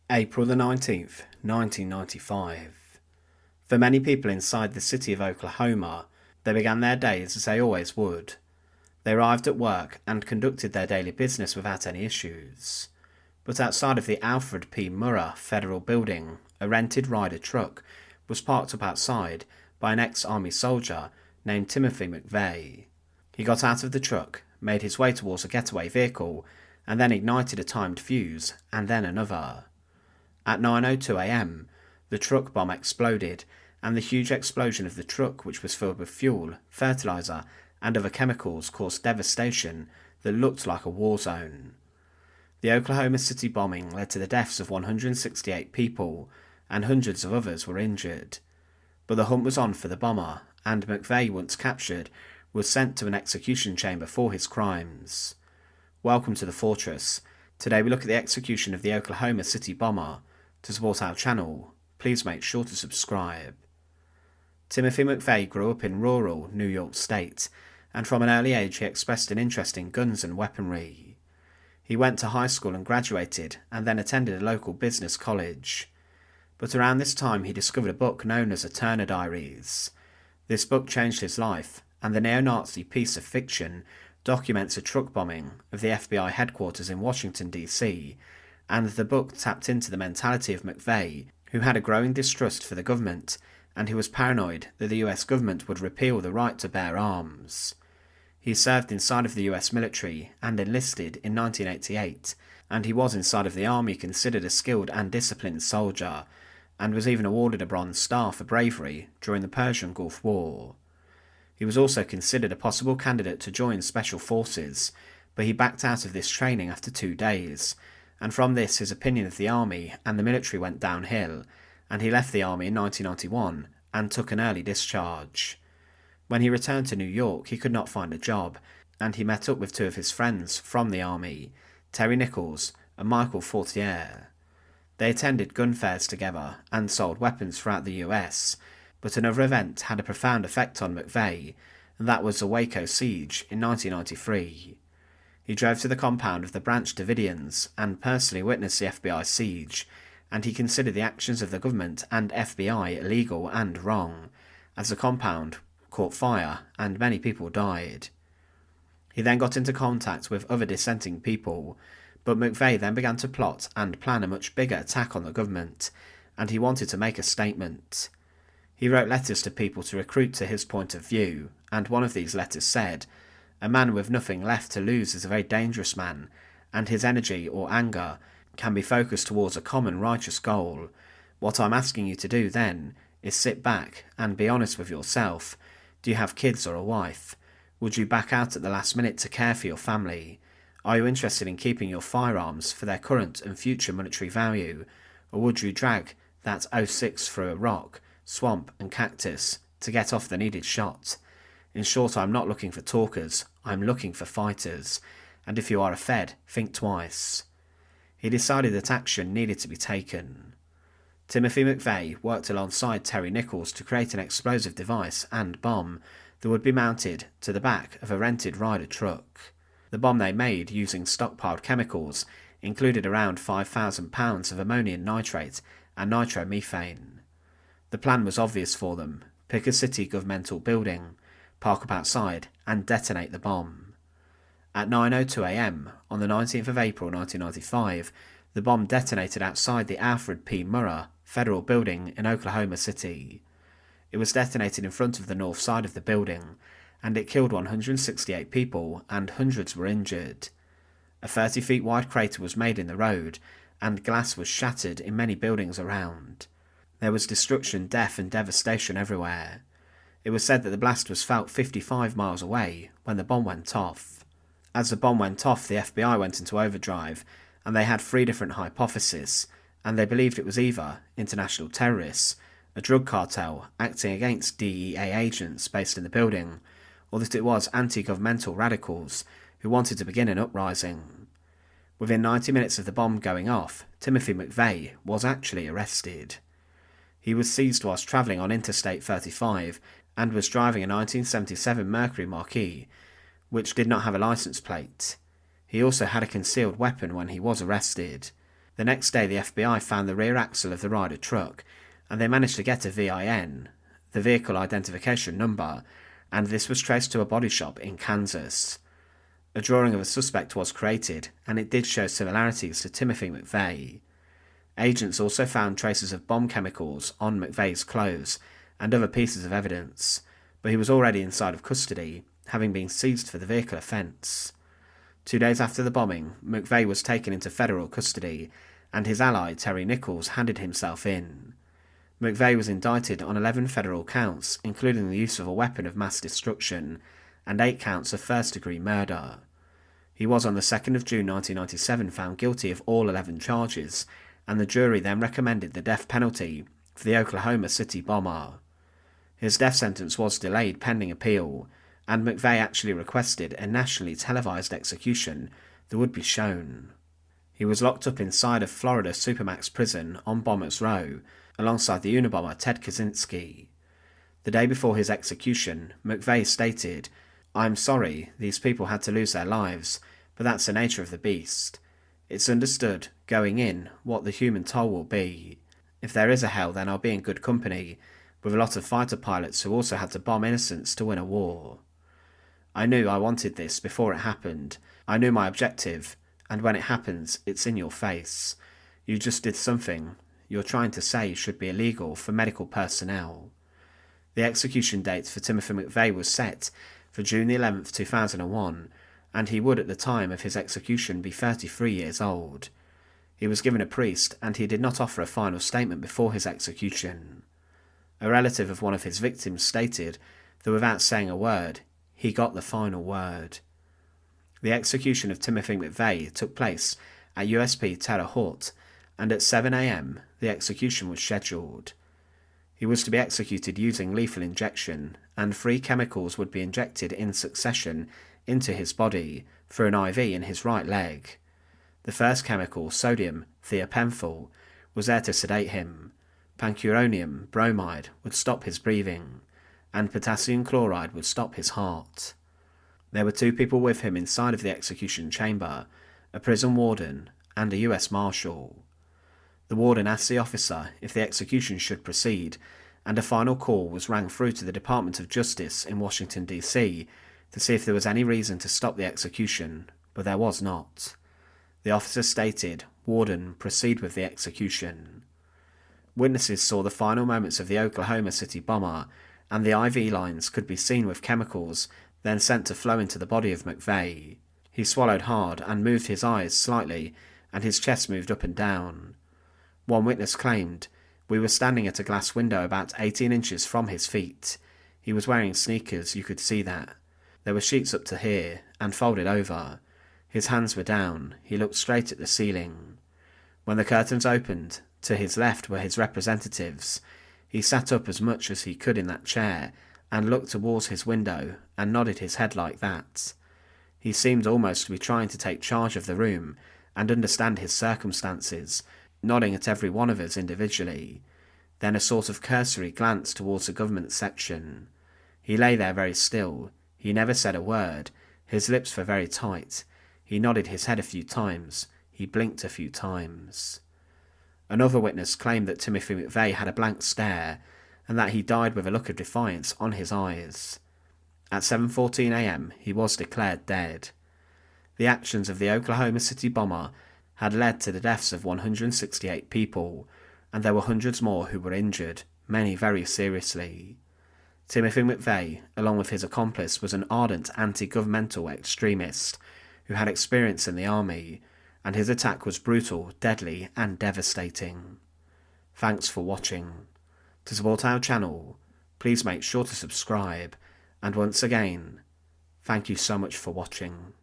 April the 19th, 1995. For many people inside the city of Oklahoma, they began their days as they always would. They arrived at work and conducted their daily business without any issues. But outside of the Alfred P. Murrah Federal Building, a rented Ryder truck was parked up outside by an ex-Army soldier named Timothy McVeigh. He got out of the truck, made his way towards a getaway vehicle, and then ignited a timed fuse, and then another. At 9:02 a.m, the truck bomb exploded, and the huge explosion of the truck, which was filled with fuel, fertilizer, and other chemicals, caused devastation that looked like a war zone. The Oklahoma City bombing led to the deaths of 168 people, and hundreds of others were injured. But the hunt was on for the bomber, and McVeigh, once captured, was sent to an execution chamber for his crimes. Welcome to the Fortress. Today we look at the execution of the Oklahoma City bomber. To support our channel, please make sure to subscribe. Timothy McVeigh grew up in rural New York State, and from an early age he expressed an interest in guns and weaponry. He went to high school and graduated, and then attended a local business college. But around this time he discovered a book known as the Turner Diaries. This book changed his life, and the neo-Nazi piece of fiction documents a truck bombing of the FBI headquarters in Washington, D.C., and the book tapped into the mentality of McVeigh, who had a growing distrust for the government, and who was paranoid that the US government would repeal the right to bear arms. He served inside of the US military and enlisted in 1988, and he was inside of the army considered a skilled and disciplined soldier, and was even awarded a Bronze Star for bravery during the Persian Gulf War. He was also considered a possible candidate to join Special Forces, but he backed out of this training after 2 days, and from this his opinion of the army and the military went downhill, and he left the army in 1991 and took an early discharge. When he returned to New York he could not find a job, and he met up with 2 of his friends from the army, Terry Nichols and Michael Fortier. They attended gun fairs together and sold weapons throughout the US, but another event had a profound effect on McVeigh, and that was the Waco siege in 1993. He drove to the compound of the Branch Davidians and personally witnessed the FBI siege, and he considered the actions of the government and FBI illegal and wrong, as the compound caught fire and many people died. He then got into contact with other dissenting people, but McVeigh then began to plot and plan a much bigger attack on the government, and he wanted to make a statement. He wrote letters to people to recruit to his point of view, and one of these letters said, "A man with nothing left to lose is a very dangerous man, and his energy or anger can be focused towards a common righteous goal. What I'm asking you to do then is sit back and be honest with yourself. Do you have kids or a wife? Would you back out at the last minute to care for your family? Are you interested in keeping your firearms for their current and future monetary value, or would you drag that .06 through a rock, swamp and cactus to get off the needed shot? In short, I'm not looking for talkers, I'm looking for fighters, and if you are a Fed, think twice." He decided that action needed to be taken. Timothy McVeigh worked alongside Terry Nichols to create an explosive device and bomb that would be mounted to the back of a rented Ryder truck. The bomb they made using stockpiled chemicals included around 5,000 pounds of ammonium nitrate and nitromethane. The plan was obvious for them: pick a city governmental building, park up outside, and detonate the bomb. At 9:02 a.m. on the 19th of April 1995, the bomb detonated outside the Alfred P. Murrah Federal Building in Oklahoma City. It was detonated in front of the north side of the building, and it killed 168 people and hundreds were injured. A 30 feet wide crater was made in the road, and glass was shattered in many buildings around. There was destruction, death, and devastation everywhere. It was said that the blast was felt 55 miles away when the bomb went off. As the bomb went off, the FBI went into overdrive, and they had 3 different hypotheses, and they believed it was either international terrorists, a drug cartel acting against DEA agents based in the building, or that it was anti-governmental radicals who wanted to begin an uprising. Within 90 minutes of the bomb going off, Timothy McVeigh was actually arrested. He was seized whilst travelling on Interstate 35 and was driving a 1977 Mercury Marquis, which did not have a licence plate. He also had a concealed weapon when he was arrested. The next day the FBI found the rear axle of the Ryder truck, and they managed to get a VIN, the vehicle identification number, and this was traced to a body shop in Kansas. A drawing of a suspect was created, and it did show similarities to Timothy McVeigh. Agents also found traces of bomb chemicals on McVeigh's clothes and other pieces of evidence, but he was already inside of custody, having been seized for the vehicle offence. 2 days after the bombing, McVeigh was taken into federal custody, and his ally Terry Nichols handed himself in. McVeigh was indicted on 11 federal counts, including the use of a weapon of mass destruction, and 8 counts of first-degree murder. He was on the 2nd of June 1997 found guilty of all 11 charges, and the jury then recommended the death penalty for the Oklahoma City bomber. His death sentence was delayed pending appeal, and McVeigh actually requested a nationally televised execution that would be shown. He was locked up inside of Florida Supermax prison on Bombers Row, alongside the Unabomber Ted Kaczynski. The day before his execution, McVeigh stated, "I'm sorry these people had to lose their lives, but that's the nature of the beast. It's understood, going in, what the human toll will be. If there is a hell, then I'll be in good company, with a lot of fighter pilots who also had to bomb innocents to win a war. I knew I wanted this before it happened. I knew my objective, and when it happens, it's in your face. You just did something you're trying to say should be illegal for medical personnel." The execution date for Timothy McVeigh was set for June 11, 2001, and he would at the time of his execution be 33 years old. He was given a priest, and he did not offer a final statement before his execution. A relative of one of his victims stated that without saying a word, he got the final word. The execution of Timothy McVeigh took place at USP Terre Haute, and at 7 a.m. the execution was scheduled. He was to be executed using lethal injection, and 3 chemicals would be injected in succession into his body through an IV in his right leg. The first chemical, sodium thiopental, was there to sedate him. Pancuronium bromide would stop his breathing, and potassium chloride would stop his heart. There were 2 people with him inside of the execution chamber, a prison warden and a US Marshal. The warden asked the officer if the execution should proceed, and a final call was rang through to the Department of Justice in Washington, D.C. to see if there was any reason to stop the execution, but there was not. The officer stated, "Warden, proceed with the execution." Witnesses saw the final moments of the Oklahoma City bomber, and the IV lines could be seen with chemicals then sent to flow into the body of McVeigh. He swallowed hard and moved his eyes slightly, and his chest moved up and down. One witness claimed, "We were standing at a glass window about 18 inches from his feet. He was wearing sneakers, you could see that. There were sheets up to here, and folded over. His hands were down, he looked straight at the ceiling. When the curtains opened, to his left were his representatives. He sat up as much as he could in that chair, and looked towards his window, and nodded his head like that. He seemed almost to be trying to take charge of the room, and understand his circumstances, nodding at every one of us individually. Then a sort of cursory glance towards the government section. He lay there very still. He never said a word. His lips were very tight. He nodded his head a few times. He blinked a few times." Another witness claimed that Timothy McVeigh had a blank stare, and that he died with a look of defiance on his eyes. At 7:14 a.m. he was declared dead. The actions of the Oklahoma City bomber had led to the deaths of 168 people, and there were hundreds more who were injured, many very seriously. Timothy McVeigh, along with his accomplice, was an ardent anti-governmental extremist who had experience in the army, and his attack was brutal, deadly, and devastating. Thanks for watching. To support our channel, please make sure to subscribe, and once again, thank you so much for watching.